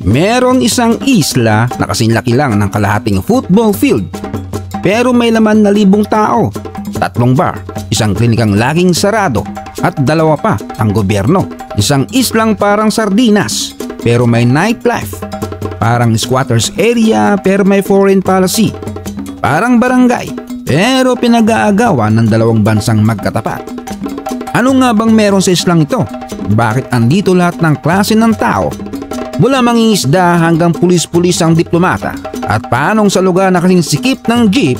Meron isang isla na kasing laki lang ng kalahating football field. Pero may laman na 1,000 tao, 3 bar, isang klinikang laging sarado at 2 pa ang gobyerno. Isang islang parang sardinas pero may nightlife. Parang squatters area pero may foreign policy. Parang barangay pero pinag-aagawan ng 2 bansang magkatapat. Ano nga bang meron sa islang ito? Bakit andito lahat ng klase ng tao? Mula mangingisda hanggang pulis-pulis ang diplomata. At paanong sa lugar na kasing sikip ng jeep,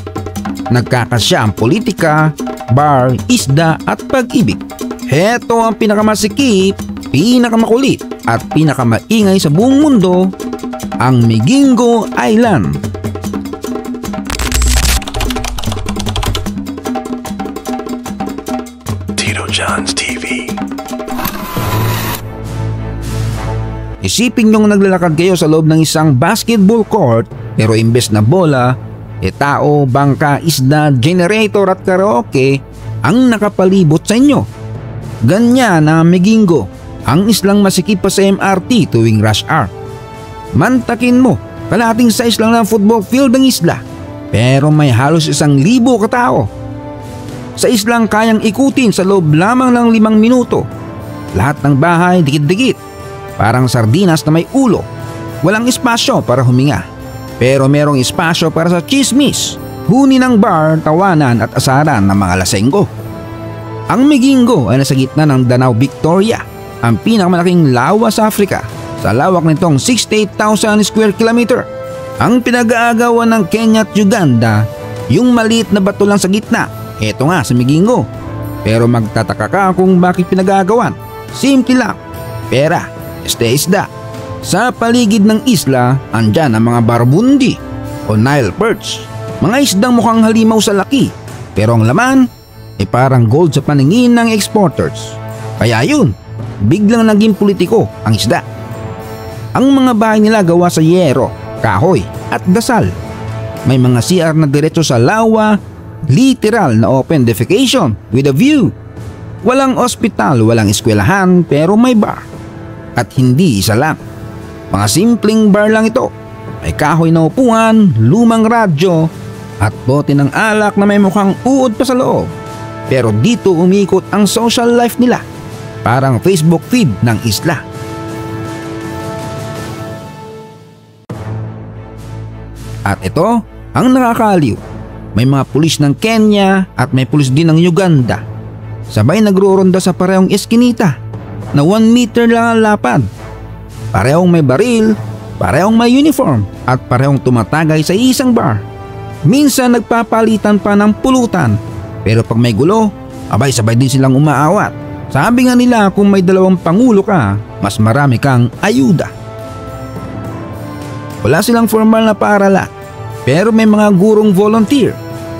nagkakasya ang politika, bar, isda at pag-ibig. Heto ang pinakamasikip, pinakamakulit at pinakamaingay sa buong mundo, ang Migingo Island. Tito John's TV. Isipin niyong naglalakad kayo sa loob ng isang basketball court pero imbes na bola, tao, bangka, isda, generator at karaoke ang nakapalibot sa inyo. Ganyan na Migingo, ang islang masikip pa sa MRT tuwing rush hour. Mantakin mo, kalating size lang ng football field ng isla pero may halos 1,000 katao. Sa islang kayang ikutin sa loob lamang ng 5 minuto. Lahat ng bahay dikit-dikit. Parang sardinas na may ulo. Walang espasyo para huminga. Pero merong espasyo para sa chismis, huni ng bar, tawanan at asaran ng mga lasenggo. Ang Migingo ay nasa gitna ng Danau Victoria, ang pinakamalaking lawa sa Africa. Sa lawak nitong 68,000 square kilometer. Ang pinag-aagawan ng Kenya at Uganda, yung maliit na bato lang sa gitna. Eto nga sa Migingo. Pero magtataka ka kung bakit pinag-aagawan. Simple lang. Pera. Isda. Sa paligid ng isla, andyan ang mga barbundi o Nile perch. Mga isdang mukhang halimaw sa laki, pero ang laman ay parang gold sa paningin ng exporters. Kaya yun, biglang naging politiko ang isda. Ang mga bahay nila gawa sa yero, kahoy at dasal. May mga CR na diretso sa lawa, literal na open defecation with a view. Walang ospital, walang eskwelahan, pero may bar. At hindi isa lang. Mga simpleng bar lang ito. May kahoy na upuan, lumang radyo, at bote ng alak na may mukhang uod pa sa loob. Pero dito umikot ang social life nila. Parang Facebook feed ng isla. At ito ang nakakaliw. May mga pulis ng Kenya at may pulis din ng Uganda. Sabay nagro-ronda sa parehong eskinita na 1 meter lang ang lapad. Parehong may baril, parehong may uniform at parehong tumatagay sa isang bar. Minsan nagpapalitan pa ng pulutan, pero pag may gulo, abay sabay din silang umaawat. Sabi nga nila kung may 2 pangulo ka, mas marami kang ayuda. Wala silang formal na paaralan, pero may mga gurong volunteer.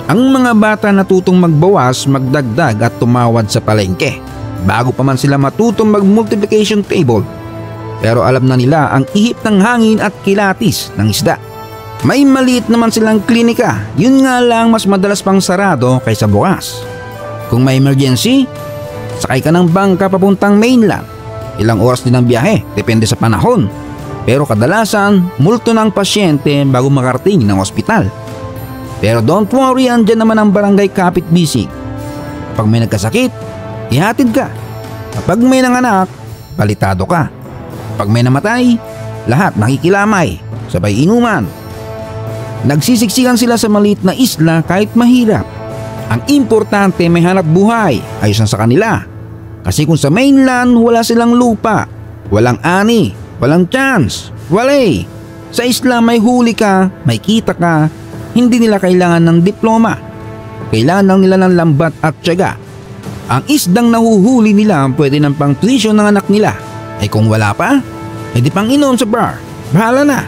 Ang mga bata natutong magbawas, magdagdag at tumawad sa palengke bago pa man sila matutong mag-multiplication table. Pero alam na nila ang ihip ng hangin at kilatis ng isda. May maliit naman silang klinika, yun nga lang mas madalas pang sarado kaysa bukas. Kung may emergency, sakay ka ng bangka papuntang mainland. Ilang oras din ang biyahe, depende sa panahon. Pero kadalasan, multo ng pasyente bago makarating ng ospital. Pero don't worry, andyan naman ang barangay kapit-bisig. Pag may nagkasakit, ihatid ka. Kapag may nanganak, balitado ka. Pag may namatay, lahat nakikilamay, sabay inuman. Nagsisiksikan sila sa maliit na isla kahit mahirap. Ang importante may hanap buhay, ayos na sa kanila. Kasi kung sa mainland wala silang lupa, walang ani, walang chance, walay. Sa isla may huli ka, may kita ka, hindi nila kailangan ng diploma. Kailangan lang nila ng lambat at tiyaga. Ang isdang nahuhuli nila pwede ng pang tuition ng anak nila. Eh kung wala pa, edi pang inom sa bar. Bahala na.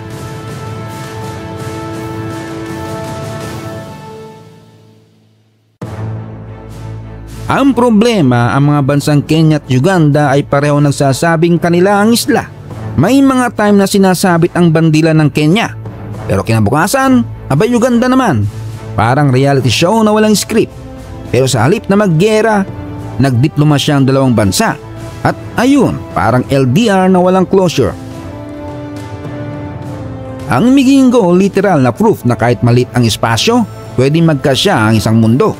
Ang problema, ang mga bansang Kenya at Uganda ay pareho nagsasabing kanila ang isla. May mga time na sinasabit ang bandila ng Kenya. Pero kinabukasan, abay Uganda naman. Parang reality show na walang script. Pero sa halip na maggera, nagdiplomasya ang 2 bansa. At ayun, parang LDR na walang closure. Ang Migingo literal na proof na kahit maliit ang espasyo, pwedeng magkasya ang isang mundo.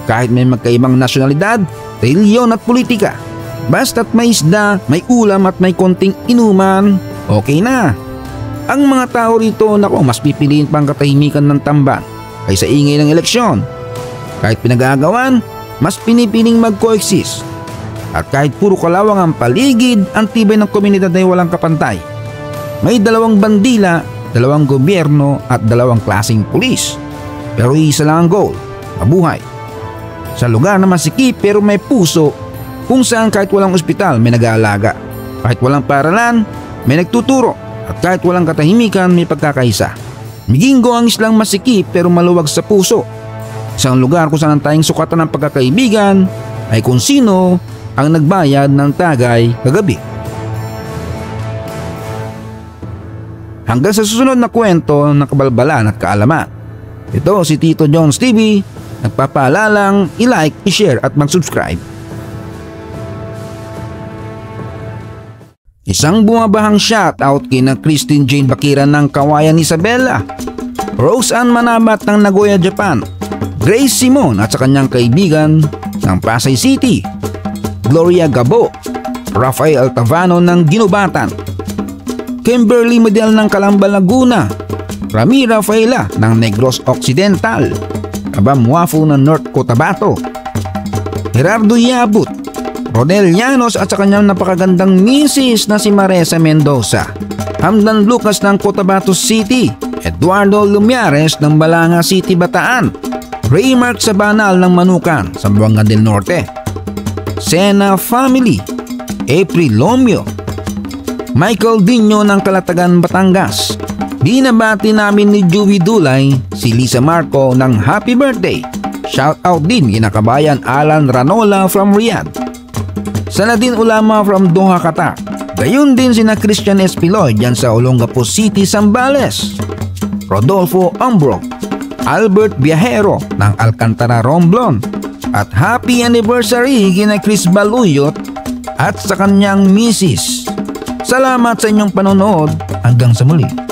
Kahit may magkaibang nasyonalidad, reliyon at politika. Basta't may isda, may ulam at may konting inuman, okay na. Ang mga tao rito mas pipiliin pang katahimikan ng tamban kaysa ingay ng eleksyon. Kahit pinag-aagawan, mas pinipiling mag-coexist. At kahit puro kalawang ang paligid, ang tibay ng komunidad ay walang kapantay. May 2 bandila, 2 gobyerno at 2 klaseng pulis. Pero isa lang ang goal, mabuhay. Sa lugar na masikip pero may puso, kung saan kahit walang ospital may nag-aalaga, kahit walang paaralan may nagtuturo, at kahit walang katahimikan may pagkakaisa. Migingo ang islang masikip pero maluwag sa puso. Isang lugar kung saan ang tayong sukatan ng pagkakaibigan ay kung sino ang nagbayad ng tagay kagabi. Hanggang sa susunod na kwento ng kabalbalan at kaalaman. Ito si Tito John's TV, nagpapaalalang i-like, i-share at mag-subscribe. Isang bumabahang shoutout kina Christine Jane Bakiran ng Kawayan Isabela, Rose Ann Manabat ng Nagoya, Japan, Grace Simon at sa kanyang kaibigan ng Pasay City, Gloria Gabo, Rafael Altavano ng Ginubatan, Kimberly Medel ng Calamba, Laguna, Rami Rafaela ng Negros Occidental, Abam Wafu ng North Cotabato, Gerardo Yabut, Rodel Llanos at sa kanyang napakagandang misis na si Maresa Mendoza, Hamdan Lucas ng Cotabato City, Eduardo Lumiares ng Balanga City, Bataan, Raymark Sabanal ng Manukan, Zamboanga del Norte, Sena Family, April Lomio, Michael Dino ng Calatagan, Batangas. Binabati namin ni Juby Dulay si Lisa Marco ng happy birthday. Shout out din kinakabayan Alan Ranola from Riyadh, Saladin Ulama from Doha, Qatar. Gayun din sina Christian Espiloy dyan sa Olongapo City, Zambales, Rodolfo Ambrog, Albert Viajero ng Alcantara, Romblon. At happy anniversary kina Chris Baluyot at sa kanyang misis. Salamat sa inyong panonood. Hanggang sa muli.